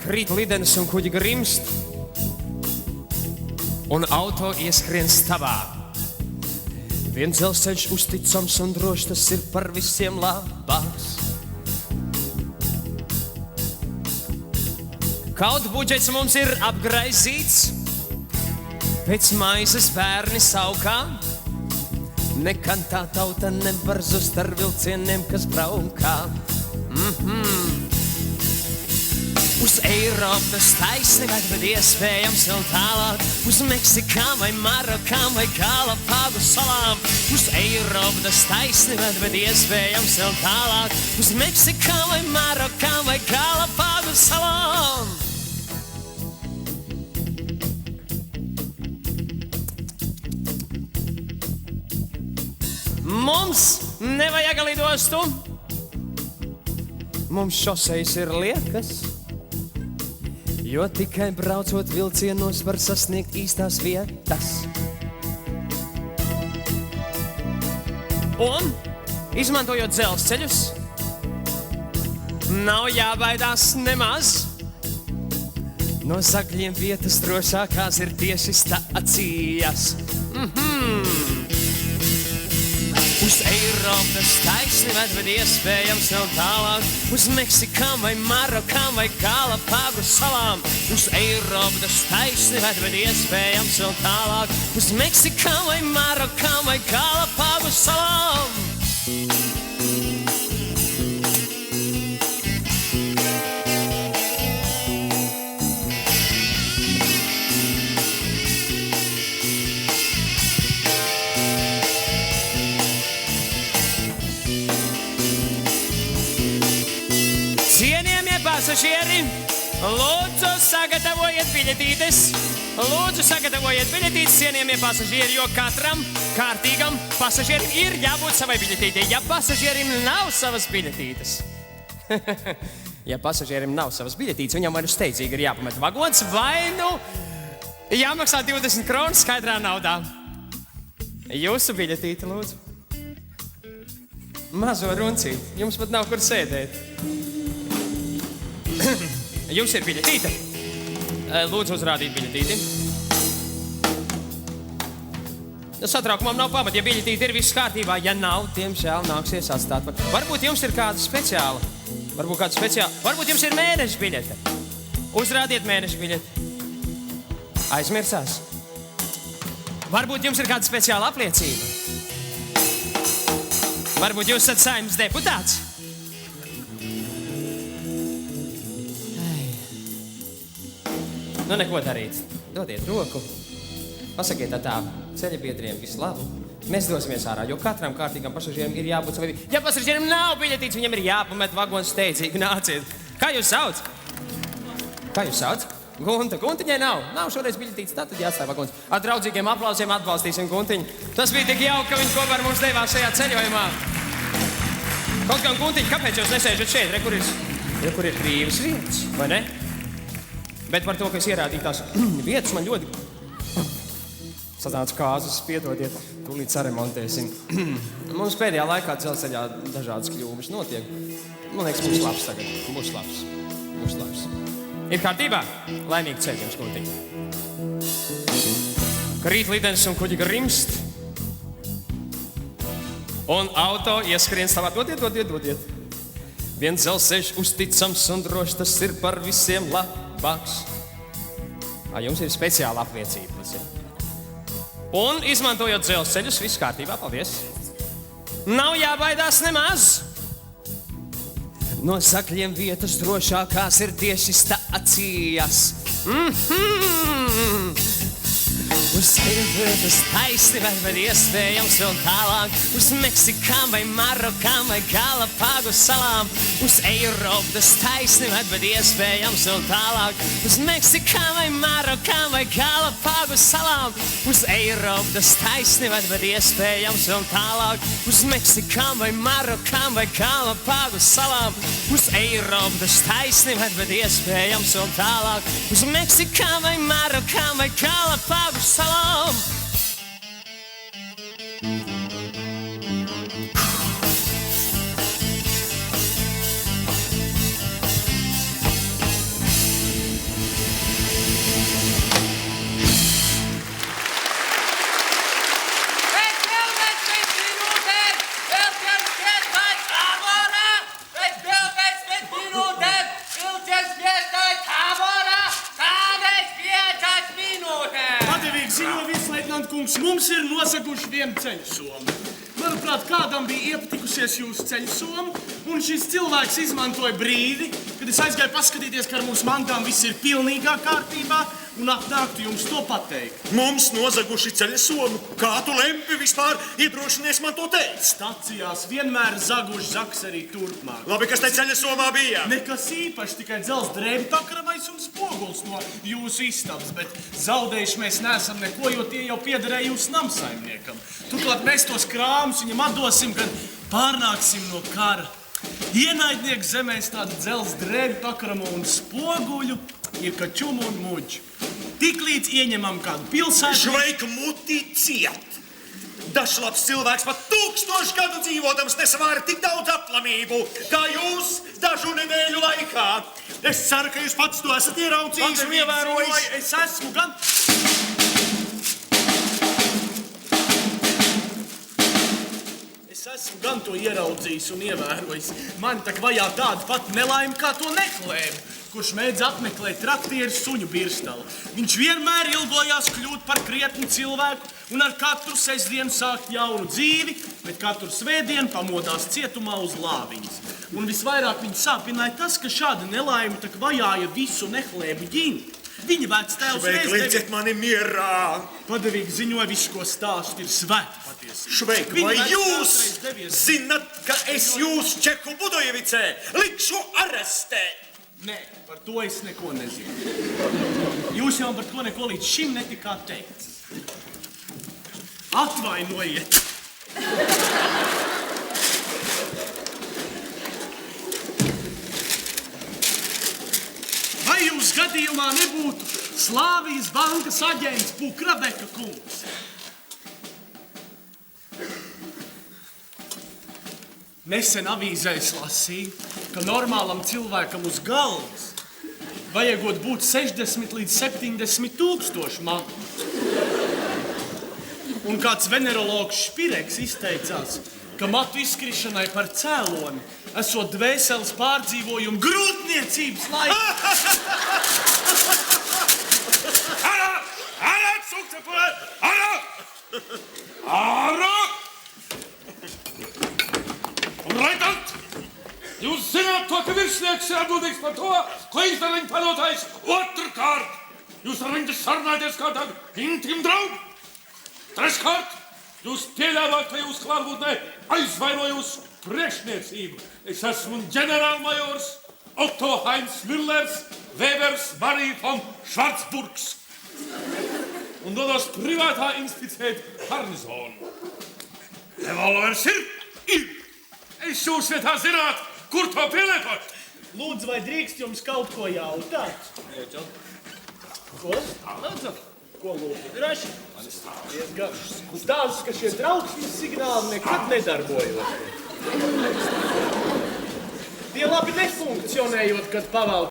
krīt lidens un kuģi grimst, un auto ieskrien stabā. Viens dzelzceļš uzticams un drošs, tas ir par visiem labāks. Kaut budžets mums ir apgraizīts, pēc maizes bērni saukā. Nekad tā tauta nevar zust ar vilcieniem, kas braukā. Uz Eiropas taisni ved, bet iespējams vēl tālāk. Uz Meksikām vai Marokām vai Galapāgu salām. Uz Eiropas taisni ved, bet iespējams vēl tālāk. Uz Meksikām vai Marokām vai Galapāgu salām. Mums nevajag lidostu, mums šosejas ir liekas, jo tikai braucot vilcienos var sasniegt īstās vietas. Un, izmantojot dzelzceļus, nav jābaidās nemaz. No zagļiem vietas drošākās ir tieši stācijas. Uz Eiropas taisni ved, bet iespējams vēl tālāk. Uz Meksikām vai Marokām vai Galapāgu salām. Uz Eiropas taisni ved, bet iespējams vēl tālāk. Uz Meksikām vai Marokām vai Galapāgu salām. Pasažieri, lūdzu sagatavojiet biļetītes. Lūdzu sagatavojiet biļetītes, cienījamie pasažieri, jo katram kārtīgam pasažierim ir jābūt savai biļetītei. Ja pasažierim nav savas biļetītes, ja pasažierim nav savas biļetītes, viņam vai nu steidzīgi ir jāpamet vagons, vai nu jāmaksā 20 kronas skaidrā naudā. Jūsu biļetīte, lūdzu. Mazo runcīt, jums pat nav kur sēdēt. Jums ir biļetīte. Lūdzu uzrādīt biļetīti. Satraukumam nav pamata, ja biļetīte ir viss kārtībā. Ja nav, diemžēl nāksies atstāt. Varbūt jums ir kāda speciāla. Varbūt jums ir mēneša biļete. Uzrādiet mēneša biļeti. Aizmirsās. Varbūt jums ir kāda speciāla apliecība. Varbūt jūs esat Saeimas deputāts. Nu, neko darīt. Dodiet roku. Pasakiet tā ceļa biedriem visu labu. Mēs dosimies ārā, jo katram kārtīgam pasažierim ir jābūt savai. Ja pasažierim nav biļetītes, viņam ir jāpamet vagons steidzīgi. Nāciet. Kā jūs sauc? Gunta. Guntiņai nav. Nav šoreiz biļetītes, tātad jāatstāj vagons. Ar draudzīgiem aplausiem atbalstīsim Guntiņu. Tas bija tik jauki, ka viņš kopā ar mums devās šajā ceļojumā. Kaut kā Guntiņa, kāpēc jūs nesēžat šeit? Kur ir brīvas vietas, vai ne? Bet par to, ka es ierādīju tās vietas, man ļoti sanāca kāzas, piedodiet, tūlīt saremontēsim. Mums pēdējā laikā dzelzceļā dažādas kļūmes notiek. Man liekas, būs labs tagad. Būs labs. Ir kārtībā? Laimīgi ceļ jums, Guntiņa. Krīt lidens un kuģi grimst, un auto ieskrien stāvā. Dodiet. Viens dzelzceļš uzticams un drošs, tas ir par visiem labāks. Jums ir speciāla apliecība. Un izmantojot dzelzceļus, viss kārtībā, paldies. Nav jābaidās nemaz. No sakļiem vietas drošākās ir tieši stācijas. Uz Eiropas taisni ved, bet iespējams vēl tālāk. Uz Meksikām vai Marokām vai Galapāgu salām. Uz Eiropas taisni ved, bet iespējams vēl tālāk. Uz Meksikām vai Marokām vai Galapāgu salām. Uz Eiropas taisni ved, bet iespējams vēl tālāk. Uz Meksikām vai Marokām vai Galapāgu salām. Uz Eiropas taisni ved, bet iespējams vēl tālāk. Uz Meksikām vai Marokām vai Galapāgu salām. Padevīgi ziņo viceitnant kungs, mums ir nozaguši vienu ceļsomu. Manuprāt, kādam bija iepatikusies jūsu ceļsoma, un šis cilvēks izmantoja brīdi, kad es aizgāju paskatīties, ka ar mūsu mantām viss ir pilnīgā kārtībā, un atnāktu jums to pateikt. Mums nozaguši ceļsomu. Kā tu lempi vispār iedrošinies man to teikt? Stacijās vienmēr zaguši zaks arī turpmāk. Labi, kas te ceļsomā bija? Nekas īpaši, tikai dzels drēbi takravais un spoguls no jūsu istabas, bet zaudējuši mēs neesam neko, jo tie jau piederēja jūsu namsaimniekam. Turklāt mēs tos krāmus viņam atdosim, kad pārnāksim no kara. Ienaidnieks zemēs tādu dzels drēbi takramo un spoguļu ir kā čumu un muģu. Tiklīdz ieņemam kādu pilsētu... Šveika muti ciet! Dažs labs cilvēks pat 1000 gadu dzīvodams nesavāra tik daudz aplamību, kā jūs dažu nedēļu laikā. Es ceru, ka jūs pats to esat ieraudzījis un ievērojis. Es esmu gan... Es esmu gan to ieraudzījis un ievērojis. Man tak vajā tādu pat nelaimi, kā to neklēbu, kurš mēdz apmeklēt traktieru suņu birstalu. Viņš vienmēr ilgojās kļūt par krietnu cilvēku un ar katru sestdienu sākt jaunu dzīvi, bet katru svētdienu pamodās cietumā uz lāviņas. Un visvairāk viņu sāpināja tas, ka šāda nelaime tak vajāja visu nehlēbu ģimti. Viņa vectēvs Šveik, lieciet mani mierā! Padevīgi ziņoja visu, ko stāst, ir svēta patiesība. Šveik, vai jūs zinat, ka es jūs Čehu Budojevicē likšu arestēt? Nē, par to es neko nezinu. Jūs jau par to neko līdz šim netikāt teikts. Atvainojiet! Vai jūs gadījumā nebūtu Slāvijas bankas aģents Pukrabeka kungs? Nesen avīzēs lasīju, ka normālam cilvēkam uz galvas vajagot būt 60 līdz 70 tūkstoši matu. Un kāds venerologs Špireks izteicās, ka matu izkrišanai par cēloni esot dvēseles pārdzīvojumu grūtniecības laikā. Ārā, sukcepulē! Ārā! Ārā! Raitant! Jūs zināt to, ka virsnieks ir atbildīgs par to, ko izdara viņa palotājs. Otrkārt, jūs ar viņu sarunājaties kā tādu intīmu draugu. Treškārt, jūs pieļāvāt, ka jūs klātbūtnē aizvainoja jūsu priekšniecību. Es esmu ģenerālmajors Otto Heinz Müllers, Webers Marie von Schwarzburgs. Un dodos privātā inspicēt garnizonu. Revolvers ir. Es jūs vietā zināt, kur to pielietot. Lūdzu, vai drīkst jums kaut ko jautāt? Ko? Lūdzu. Ko lūdzu? Draši? Stāsts, ka šie trauksmes signāli nekad nedarbojot. Tie labi nefunkcionējot, kad pavalk